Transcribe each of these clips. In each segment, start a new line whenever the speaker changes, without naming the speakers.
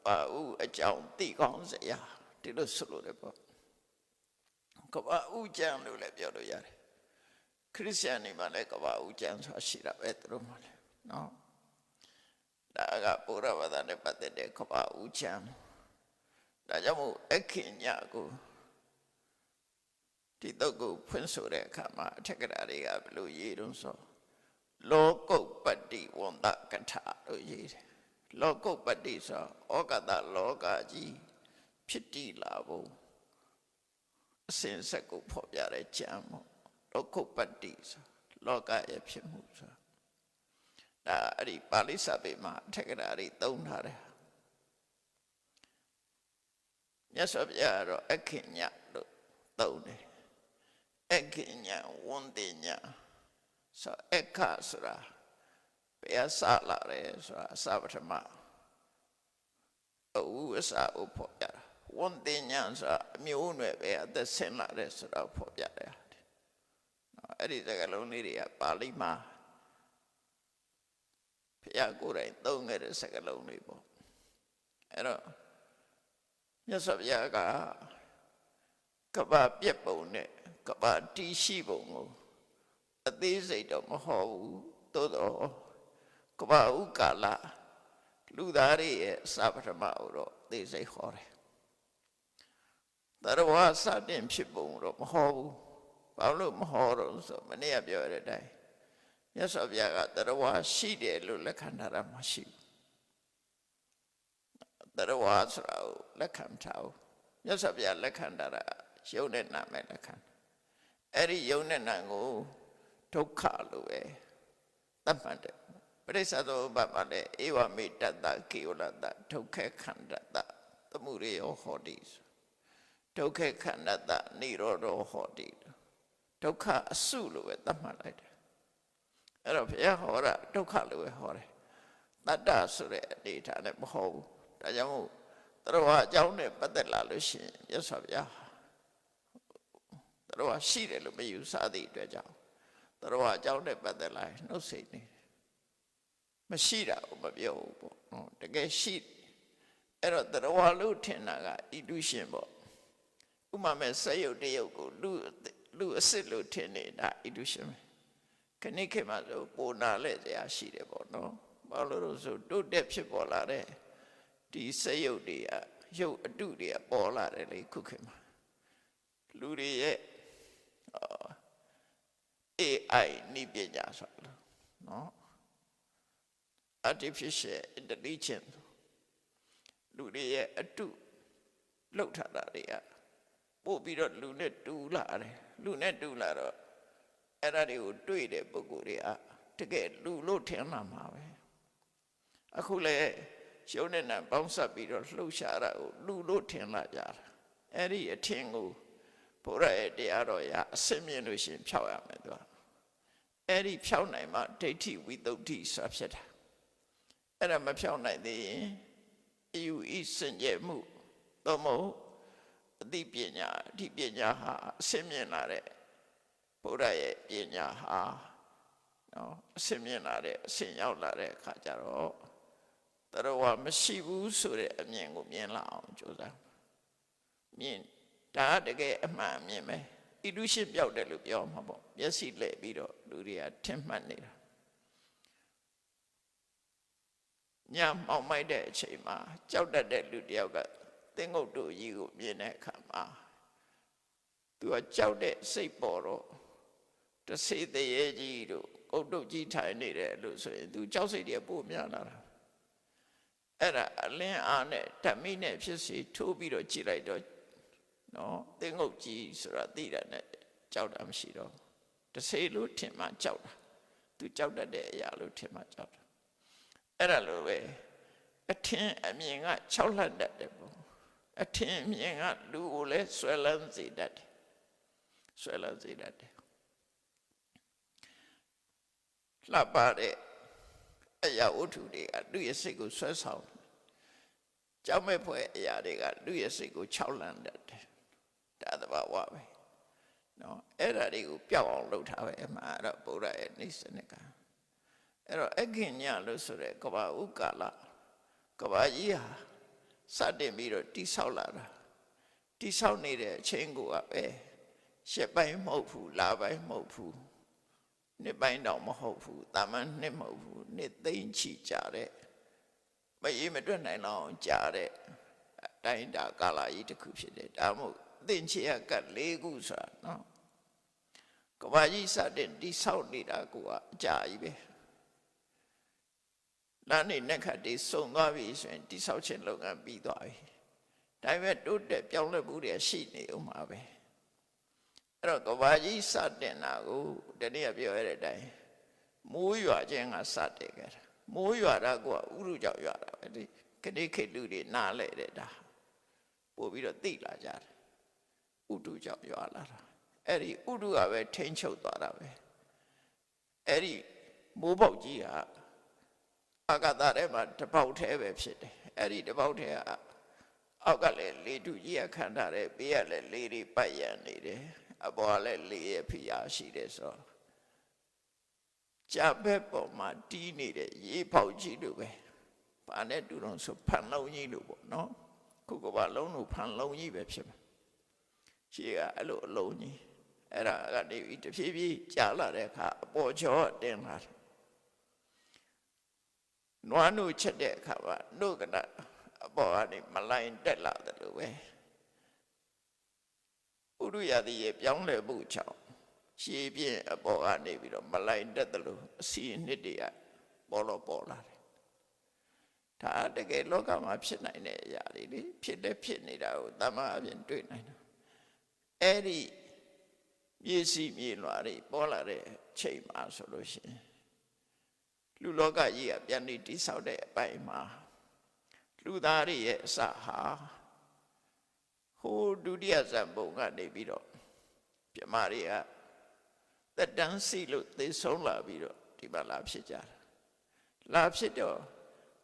ဘာဦးအကြောင်းသိကောင်းစရာဒီလိုဆိုလို့လည်းပေါ့ကဘာဦးကျမ်းလို့လည်းပြောလို့ရတယ်ခရစ်ယာန်တွေမှာလည်းကဘာဦးကျမ်းဆိုတာရှိတာပဲသူတို့မှာလည်းနော်ဒါကဘုရားဘာသာနဲ့ပတ်သက်တဲ့ကဘာဦးကျမ်းဒါကြောင့်မို့အခင်းညကိုဒီတော့ကိုဖွင့်ဆိုတဲ့အခါမှာအထက်ကရာတွေကဘယ်လိုရေးတုံးဆိုလောကုပ္ပတ္တိဝန္တကထာလို့ရေးတယ်လောကုပ္ပတ္တိဆိုဩကတလောကကြီးဖြစ်တည်လာဖို့အစဉ်ဆက်ကိုဖော်ပြတဲ့ကျမ်းပေါ့လောကုပ္ပတ္တိဆိုလောကရဲ့ဖြစ်မှုဆိုဒါအဲ့ဒီပါဠိစာပေမှာအထက်ကရာတွေသုံးထားတယ်မြတ်စွာဘုရားကတော့အခင်းညလို့သုံးတယ်အခင်းညဝန္တိညဆိုအခါဆိုတာဘယ်အစလာလဲဆိုတာအစပထမအဝအစကိုဖော်ပြတာဝန္တိညဆိုတာအမျိုးအနွယ်ပဲအသက်ဆင်းလာတဲ့ဆိုတာဖော်ပြတယ်အဲ့ဒီစကားလုံးလေးတွေကပါဠိမှာဘုရားကိုယ်တိုင်သုံးခဲ့တဲ့စကားလုံးတွေပေါ့အဲ့တော့မြတ်စွာဘုရားကကပ္ပပြက်ပုံနဲ့ကပ္ပတီးရှိပုံကိုအသေးစိတ်တော့မဟုတ်ဘူးသို့တော့ကပ္ပဥကာလလူသားတွေရဲ့အစပထမတော့သေစိတ်ဟောတယ်တရဝစတင်ဖြစ်ပုံတော့မဟုတ်ဘူးဘာလို့မဟောတော့ဆိုမနေ့ကပြောရတဲ့အတိုင်းမြတ်စွာဘုရားကတရဝရှိတယ်လို့လက်ခံထားတာမရှိဘူးတရဝဆိုတာကိုလက်ခံထားဘူးမြတ်စွာဘုရားလက်ခံထားတာယုံနဲ့နာမဲ့လက်ခံအဲ့ဒီယုံနဲ့နာကိုဒုက္ခလို့ပဲသတ်မှတ်တယ်ပရိစ္ဆေသောဘမှာလည်းဧဝမေတ္တကေဝလတဒုက္ခခန္ဓတသမုရေယောဟောတိဒုက္ခခန္ဓတနိရောဓဟောတိဒုက္ခအစုလို့ပဲသတ်မှတ်လိုက်တယ်အဲ့တော့ဘုရားဟောတာဒုက္ခလို့ပဲဟောတယ်တတ္တဆိုတဲ့အနေထားနဲ့မဟုတ်ဘူးဒါကြောင့်မို့တရဝအကြောင်းနဲ့ပတ်သက်လာလို့ရှိရင်မြတ်စွာဘုရားတရဝရှိတယ်လို့မယူဆသည့်အတွက်ကြောင့်တရဝအကြောင်းနဲ့ပတ်သက်လာရင်နှုတ်ဆက်နေတယ်မရှိတာကိုမပြောဘူးပေါ့နော်တကယ်ရှိအဲ့တော့တရဝလို့ထင်တာကဣတုရှင်ပေါ့ဥမာမဲ့ဆက်ရုပ်တရုပ်ကိုလူအစ်စ်လို့ထင်နေတာဣတုရှင်ပဲခဏခေတ်မှာဆိုပိုနာလဲစရာရှိတယ်ပေါ့နော်ဘာလို့လို့ဆိုတိုးတက်ဖြစ်ပေါ်လာတဲ့ဒီဆက်ရုပ်တွေကရုပ်အတုတွေကပေါ်လာတယ်လေခုခေတ်မှာလူတွေရဲ့ AI နိပညာဆိုလို့နော် artificial intelligence လူတွေရဲ့အတုလောက်ထားတာတွေကပို့ပြီးတော့လူနဲ့တူလာတယ်လူနဲ့တူလာတော့အဲ့ဒါတွေကိုတွေ့တဲ့ပုဂ္ဂိုလ်တွေကတကယ်လူလို့ထင်လာမှာပဲအခုလေရုပ်နဲ့နာပေါင်းစပ်ပြီးတော့လှုပ်ရှားတာကိုလူလို့ထင်လာကြတာအဲ့ဒီအထင်ကိုဘုရားရဲ့တရားတော်ရာအစစ်မြင်လို့ရှင်ဖြောက်ရမယ်သူကအဲ့ဒီဖြောက်နိုင်မှဒိဋ္ဌိဝိသုဒ္ဓိဆိုတာဖြစ်တာအဲ့ဒါမဖြောက်နိုင်သေးရင်အယူဤစင်ကြယ်မှုသို့မဟုတ်အသိပညာဒီပညာဟာအစစ်မြင်လာတဲ့ဘုရားရဲ့ပညာဟာနော်အစစ်မြင်လာတဲ့အစဉ်ရောက်လာတဲ့အခါကျတော့တရဝမရှိဘူးဆိုတဲ့အမြင်ကိုမြင်လာအောင်ကြိုးစားမြင်ဒါတကယ်အမှန်မြင်မယ်ဣတုရှိပြောက်တယ်လို့ပြောမှာပေါ့မျက်စိလဲပြီးတော့လူတွေကထင်မှတ်နေတာညမောင်မိုက်တဲ့အချိန်မှာကြောက်တတ်တဲ့လူတယောက်ကသင်္ကုတ်တို့ကြီးကိုမြင်တဲ့အခါမှာသူကကြောက်တဲ့စိတ်ပေါ်တော့တစေတရေကြီးတို့ကုတ်တုတ်ကြီးထိုင်နေတယ်လို့ဆိုရင်သူကြောက်စိတ်တွေပိုများလာတာအဲ့ဒါအလင်းအားနဲ့ဓမိနဲ့ဖြစ်စီထိုးပြီးတော့ကြည့်လိုက်တော့နော်သင်္ကုတ်ကြီးဆိုတာသိတာနဲ့ကြောက်တာမရှိတော့တစေလို့ထင်မှကြောက်တာသူကြောက်တတ်တဲ့အရာလို့ထင်မှကြောက်တာအဲ့ဒါလိုပဲအထင်အမြင်က၆လတ်တတ်တယ်ပေါ့အထင်အမြင်ကလူကိုလည်းဆွဲလန်းစေတတ်တယ်ဆွဲလန်းစေတတ်တယ်လှပတဲ့အရာဝတ္ထုတွေကလူရဲ့စိတ်ကိုဆွဲဆောင်ကြောက်မဲ့ဖွယ်အရာတွေကလူရဲ့စိတ်ကို၆လန်းတတ်တယ်ဒါသဘာဝပဲနော်အဲ့ဒါတွေကိုပျောက်အောင်လုပ်ထားပဲအမှန်တော့ဗုဒ္ဓရဲ့နိစ္စနကအဲ့တော့အခင်ညလို့ဆိုတဲ့ကဘာဥကာလကဘာကြီးဟာ စတင်ပြီးတော့တိဆောက်လာတာတိဆောက်နေတဲ့အချိန်ကိုပဲရက်ပိုင်းမဟုတ်ဘူးလပိုင်းမဟုတ်ဘူးနှစ်ပိုင်းတော့မဟုတ်ဘူးတာမန်နှစ်မဟုတ်ဘူးနှစ်သိမ့်ချီကြတဲ့မရေးမတွက်နိုင်တော့ကြာတဲ့အတိုင်းတာကာလကြီးတစ်ခုဖြစ်တယ်ဒါမှမဟုတ်သင်္ချေက၄ခုဆိုတာနော်ကဘာကြီးစတဲ့တိဆောက်နေတာကအကြာကြီးပဲနာနေနဲ့ခတ်တွေစုံသွားပြီဆိုရင်တိဆောက်ခြင်းလုပ်ငန်းပြီးသွားပြီဒါပေမဲ့တိုးတက်ပြောင်းလဲမှုတွေရှိနေဦးမှာပဲအဲ့တော့ကဘာကြီးစတင်တာကိုတနည်းပြောရတဲ့အတိုင်းမိုးရွာခြင်းကစတင်ခဲ့တာမိုးရွာတာကဥရုကြောင့်ရွာတာပဲဒီခဏခေတ်လူတွေနားလဲတဲ့ဒါပို့ပြီးတော့သိလာကြတယ်ဥတုကြောင့်ရွာလာတာအဲ့ဒီဥတုကပဲထိန်းချုပ်သွားတာပဲအဲ့ဒီမိုးပေါက်ကြီးဟာအာကာသထဲမှာတပေါက်ထဲပဲဖြစ်တယ်အဲ့ဒီတပေါက်ထဲကအောက်ကလည်းလေတုကြီးကခံထားတယ်ဘေးကလည်းလေတွေပတ်ရနေတယ်အပေါ်ကလည်းလေရဲ့ဖိအားရှိတယ်ဆိုတော့ကြဘက်ပေါ်မှာတီးနေတဲ့ရေပေါက်ကြီးလိုပဲဘာနဲ့တူတော့ဆိုဖန်လုံးကြီးလိုပေါ့နော်ခုကဘာလုံးလို့ဖန်လုံးကြီးပဲဖြစ်မှာရှေ့ကအဲ့လိုအလုံးကြီးအဲ့ဒါကနေပြီးတဖြည်းဖြည်းကြာလာတဲ့အခါအပေါ်ကျော်တင်လာတယ်နွားနို့ချက်တဲ့အခါမှာနှုတ်ကနအပေါ်ကနေမလိုင်းတက်လာတယ်လို့ပဲဥရုရာသီရဲ့ပြောင်းလဲမှုကြောင့်ရှည်ပြင်းအပေါ်ကနေပြီးတော့မလိုင်းတက်တယ်လို့အစီအနှစ်တွေကပေါ်လာတယ်ဒါတကယ်လောကမှာဖြစ်နိုင်တဲ့အရာတွေလေဖြစ်နေတာကိုတမန်အပြင်တွေ့နိုင်တာအဲ့ဒီမြေစီမြေလွှာတွေပေါ်လာတဲ့ချိန်မှာဆိုလို့ရှိရင်လူလောကကြီးကပြန်ပြီးတိဆောက်တဲ့အပိုင်းမှာလူသားတွေရဲ့အစဟာဟိုဒုတိယဇန်ပုံကနေပြီးတော့ပြမတွေကသက်တမ်းစီလို့သေဆုံးလာပြီးတော့ဒီမှာလာဖြစ်ကြတာလာဖြစ်တော့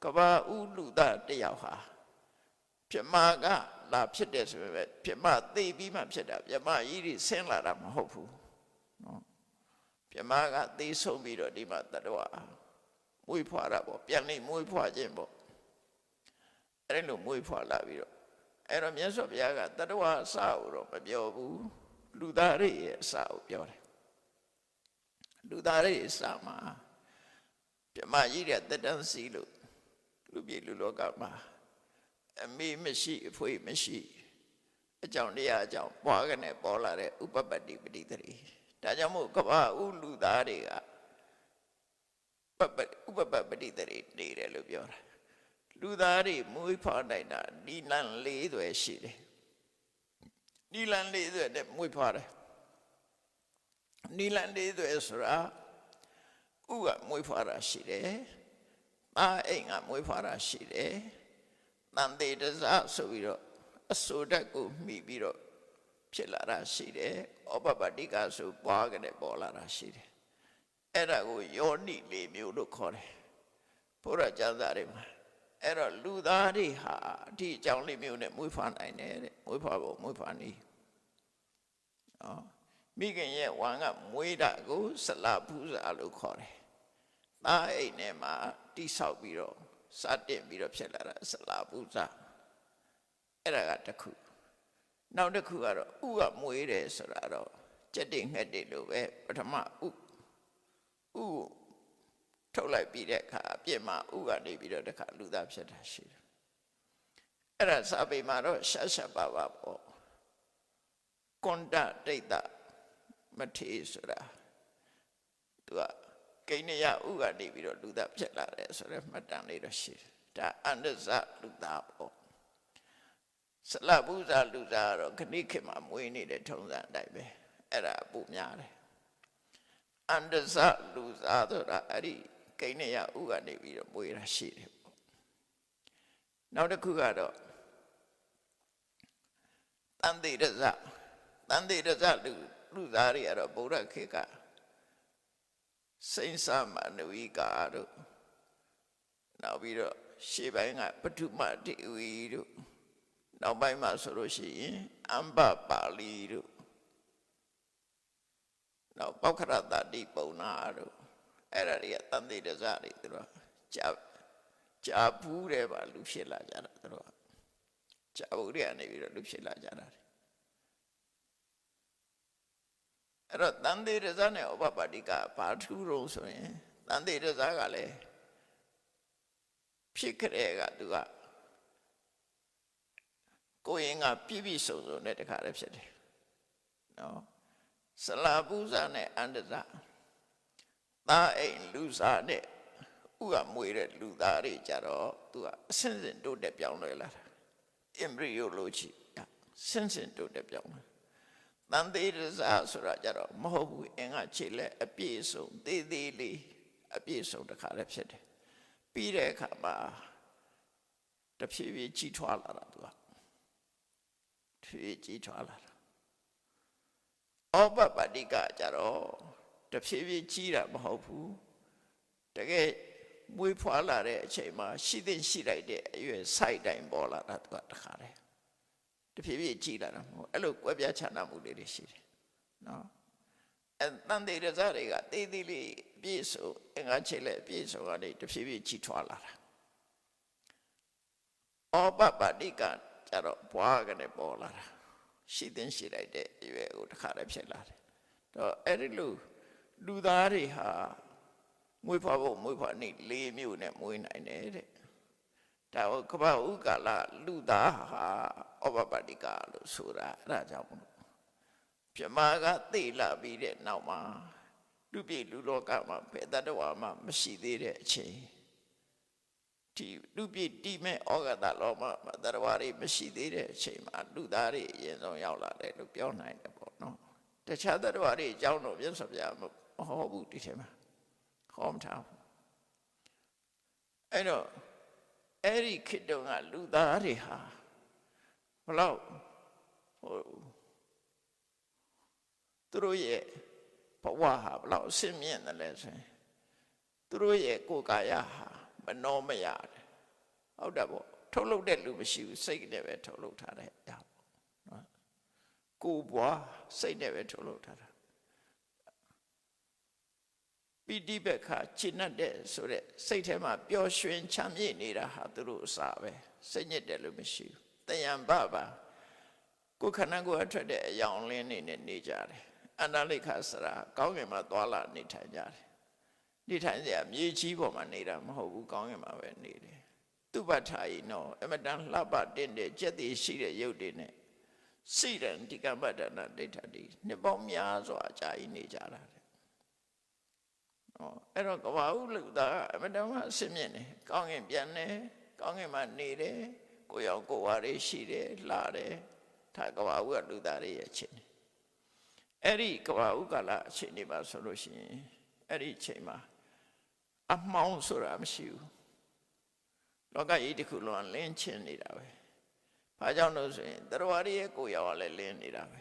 ကဘာဥလူသားတယောက်ဟာပြမကလာဖြစ်တယ်ဆိုပေမဲ့ပြမသေပြီးမှဖြစ်တာပြမကြီးတွေဆင်းလာတာမဟုတ်ဘူးနော်ပြမကသေဆုံးပြီးတော့ဒီမှာတတော်မွေးဖွားတာပေါ့ပြန်လိမ့်မွေးဖွားခြင်းပေါ့အဲ့လိုမွေးဖွားလာပြီးတော့အဲ့တော့မြတ်စွာဘုရားကတတော်အစကိုတော့မပြောဘူးလူသားတွေရဲ့အစကိုပြောတယ်လူသားတွေအစမှာပြမကြီးတဲ့တက်တန်းစီလို့လူပြည်လူလောကမှာအမေမရှိအဖွေမရှိအကြောင်းတရားအကြောင်းပွားကနေပေါ်လာတဲ့ဥပပတ္တိပတိတရီဒါကြောင့်မို့ကဘာဥလူသားတွေကဥပပပတိတရီနေတယ်လို့ပြောတာလူသားတွေမွေးဖွားနိုင်တာဒီလန်၄သွဲရှိတယ်ဒီလန်၄သွဲနဲ့မွေးဖွားတယ်ဒီလန်၄သွဲဆိုတာဥကမွေးဖွားတာရှိတယ်သားအိမ်ကမွေးဖွားတာရှိတယ်တန်တေတဇဆိုပြီးတော့အစိုးဓာတ်ကိုမိပြီးတော့ဖြစ်လာတာရှိတယ်ဩပပတ္တိကဆိုပွားကနေပေါ်လာတာရှိတယ်အဲ့ဒါကိုယောနိ၄မျိုးလို့ခေါ်တယ်ဘုရားကျမ်းစာတွေမှာအဲ့တော့လူသားတွေဟာဒီအကြောင်းလေးမျိုးနဲ့မွေးဖွားနိုင်တယ်တဲ့မွေးဖွားဖို့မွေးဖွားနည်းမိခင်ရဲ့ဝမ်းကမွေးတာကိုဆလပူဇာလို့ခေါ်တယ်သားအိမ်ထဲမှာတိဆောက်ပြီးတော့စတင်ပြီးတော့ဖြစ်လာတာဆလပူဇာအဲ့ဒါကတစ်ခုနောက်တစ်ခုကတော့ဥကမွေးတယ်ဆိုတာတော့ကြက်တိငှက်တွေလို့ပဲပထမဥထုတ်လိုက်ပြီးတဲ့အခါအပြစ်မှာဥကနေပြီးတော့တခါလူသားဖြစ်တာရှိတယ်အဲ့ဒါစာပေမှာတော့ရှာပါပေါ့ကွန်တတိတ်တမထေဆိုတာသူကကိန်းရဥကနေပြီးတော့လူသားဖြစ်လာတယ်ဆိုတော့မှတ်တမ်းလေးတော့ရှိတယ်ဒါအန္တဇလူသားပေါ့ဆလပူဇာလူသားတော့ခဏခေတ်မှာမွေးနေတဲ့ထုံးစံအတိုင်းပဲအဲ့ဒါပုံများတယ်အန္တဇလူသားဆိုတာအဲ့ဒီကိန်းရဥကနေပြီးတော့မွေးတာရှိတယ်ပေါ့နောက်တစ်ခုကတော့တန်တေရဇလူသားတွေကတော့ဗုဒ္ဓခေတ်ကစိဉ္သမနဝိကာတို့နောက်ပြီးတော့ရှေ့ပိုင်းကပထုမတေဝီတို့နောက်ပိုင်းမှာဆိုလို့ရှိရင်အမ္ပပါဠိတို့နောက်ပောက္ခရတတိပုံနာတို့အဲ့ဒါတွေကတန်တေရဇတွေသူတို့ကြာဘူးတယ်ပါလူဖြစ်လာကြတာသူတို့ ကြာဘူးတွေကနေပြီးတော့လူဖြစ်လာကြတာအဲ့တော့တန်တေရဇနဲ့ဩပပတ္တိကဘာထူးတော့ဆိုရင်တန်တေရဇကလည်းဖြစ်ကြတဲ့ကသူကကိုယ်ရင်ကပြည့်ပြည့်စုံစုံနဲ့တခါတည်းဖြစ်တယ်နော်ဆလာပူဇာနဲ့အန္တဇသားအိမ်လူစားနဲ့ဥကမွေတဲ့လူသားတွေကြတော့သူကအစင်းစင်တိုးတက်ပြောင်းလဲလာတာembryology စင်းစင်တိုးတက်ပြောင်းလာတန်သေးရစားဆိုတာကြတော့မဟုတ်ဘူးအင်္ဂါခြေလက်အပြည့်စုံသေးသေးလေးအပြည့်စုံတခါလည်းဖြစ်တယ်ပြီးတဲ့အခါမှာတဖြည်းဖြည်းကြီးထွားလာတာသူကဖြည်းကြီးထွားလာတာဩပပတ္တိကကြတော့တဖြည်းဖြည်းကြီးတာမဟုတ်ဘူးတကယ်မွေးဖွားလာတဲ့အချိန်မှာရှိသင့်ရှိလိုက်တဲ့အရွယ်စိုက်တိုင်းပေါ်လာတာသူကတခါလေတဖြည်းဖြည်းကြီးလာတာမဟုတ်အဲ့လိုကွဲပြားခြားနားမှုလေးတွေရှိတယ်နော်အဲတန်တေရဇတွေကတေးသေးလေးပြည့်စုံအင်္ဂါခြေလက်ပြည့်စုံကနေတဖြည်းဖြည်းကြီးထွားလာတာဩပပတ္တိကကြတော့ဘွားကနေပေါ်လာတာရှိသင့်ရှိလိုက်တဲ့အရွယ်ကိုတခါလေဖြစ်လာတယ်တော့အဲ့ဒီလိုလူသားတွေဟာမွေးဖွားဖို့မွေးဖွားနေ၄မျိုးနဲ့မွေးနိုင်တယ်တဲ့ဒါကိုကပ္ပဥကာလလူသားဟာဩပပတ္တိကလို့ဆိုတာအဲ့ဒါကြောင့်မလို့ပြမကသိလာပြီးတဲ့နောက်မှာလူပြည်လူလောကမှာဘယ်တတ္တဝါမှမရှိသေးတဲ့အချိန်ဒီလူပြည်တိမဲ့ဩဃတလောမှာတတ္တဝါတွေမရှိသေးတဲ့အချိန်မှာလူသားတွေအရင်ဆုံးရောက်လာတယ်လို့ပြောနိုင်တယ်ပေါ့နော်တခြားတတ္တဝါတွေအကြောင်းတော့မြတ်စွာဘုရားမဟောဘူးဒီထဲမှာဟောမထားဘူးအဲ့တော့အဲ့ဒီခေတ္တကလူသားတွေဟာဘလောက်သူတို့ရဲ့ဘဝဟာဘလောက်အဆင့်မြင့်တယ်လဲဆိုရင်သူတို့ရဲ့ကိုယ်ကာယဟာမနောမယတယ်ဟုတ်တယ်ပေါ့ထုတ်လုပ်တဲ့လူမရှိဘူးစိတ်နဲ့ပဲထုတ်လုပ်ထားတဲ့အရာပေါ့နော်ကိုယ်ဘွားစိတ်နဲ့ပဲထုတ်လုပ်ထားတာပိဋိပက္ခကျင့်တတ်တဲ့ဆိုတဲ့စိတ်ထဲမှာပျော်ရွှင်ချမ်းမြေ့နေတာဟာသူတို့အစားပဲစိတ်ညစ်တယ်လို့မရှိဘူးတယံဘပါကိုယ်ခန္ဓာကိုယ်အထွက်တဲ့အယောင်လင်းနေနဲ့နေကြတယ်အန္တလိခစရာကောင်းကင်မှာသွာလာနေထိုင်ကြတယ်နေထိုင်စရာမြေကြီးပေါ်မှာနေတာမဟုတ်ဘူးကောင်းကင်မှာပဲနေတယ်သူပ္ပထာယိနောအမတန်လှပတင့်တဲ့ကျက်တည်ရှိတဲ့ရုပ်တွေနဲ့စိရံဒီကမ္မတနာဒိဋ္ဌတိနှစ်ပေါင်းများစွာအကြာကြီးနေကြတာအဲ့တော့ကဘာဟုလူသားအမတန်မှအဆင့်မြင့်တယ်ကောင်းကင်ပြန်တယ်ကောင်းကင်မှာနေတယ်ကိုယ်ရောက်ကိုယ်ဝါတွေရှိတယ်လှတယ်ဒါကဘာဟုကလူသားတွေရဲ့အချိန်အဲ့ဒီကဘာဟုကလာအချိန်တွေပါဆိုလို့ရှိရင်အဲ့ဒီအချိန်မှာအမှောင်ဆိုတာမရှိဘူးလောကကြီးတစ်ခုလုံးလင်းချင်းနေတာပဲဘာကြောင့်လို့ဆိုရင်တရဝရရဲ့ကိုယ်ရောက်လည်းလင်းနေတာပဲ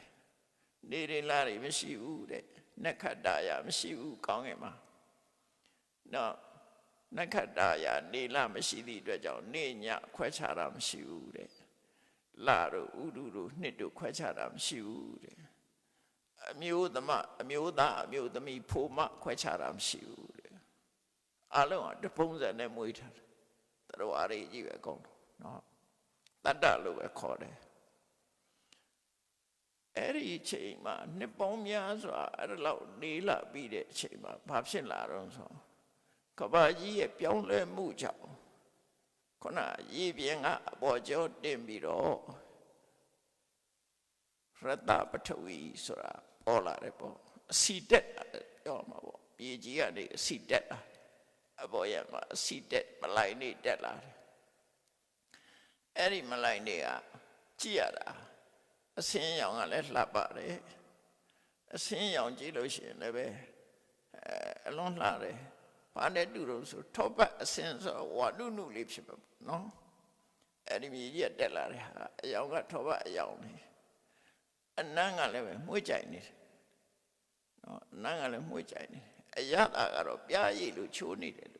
နေရင်လာတွေမရှိဘူးတဲ့နက္ခတ္တယမရှိဘူးကောင်းကင်မှာနော်နက္ခတ္တယနေလမရှိသည့်အတွက်ကြောင့်နေညခွဲခြားတာမရှိဘူးတဲ့လာတို့ဥဒုတို့နှစ်တို့ခွဲခြားတာမရှိဘူးတဲ့အမျိုးသမအမျိုးသားအမျိုးသမီးဖိုးမခွဲခြားတာမရှိဘူးတဲ့အလုံးကတပုံစံနဲ့မွေးထားတယ်တရဝရကြီးပဲအကုန်နော်တတ္တလို့ပဲခေါ်တယ်အဲ့ဒီအချိန်မှာနှစ်ပေါင်းများစွာအဲ့လောက်နေလာပြီးတဲ့အချိန်မှာဘာဖြစ်လာတော့ဆိုကဘာကြီးရဲ့ပြောင်းလဲမှုကြောင့်ခုနရေပြင်ကအပေါ်ကျော်တင်ပြီးတော့ရတပထဝီဆိုတာပေါ်လာတယ်ပေါ့အစီတက်ပြောမှာပေါ့မြေကြီးကနေအစီတက်လာအပေါ်ရမှာအစီတက်မလိုက်နေတက်လာတယ်အဲ့ဒီမလိုက်နေကကြည့်ရတာအစင်းရောင်ကလည်းလှပတယ်အစင်းရောင်ကြည့်လို့ရှိရင်လည်းပဲအလွန်လှတယ်ဘာနဲ့တူတော့ဆိုထောပတ်အစင်းဆိုဝါနုနုလေးဖြစ်ပါနော်အဲ့ဒီမြေကြီးတက်လာတဲ့ဟာအယောင်ကထောပတ်အယောင်နေအနန်းကလည်းပဲမှုကြိုင်နေတယ်နော်အနန်းကလည်းမှုကြိုင်နေအရသာကတော့ပြားရည်လို့ချိုးနေတယ်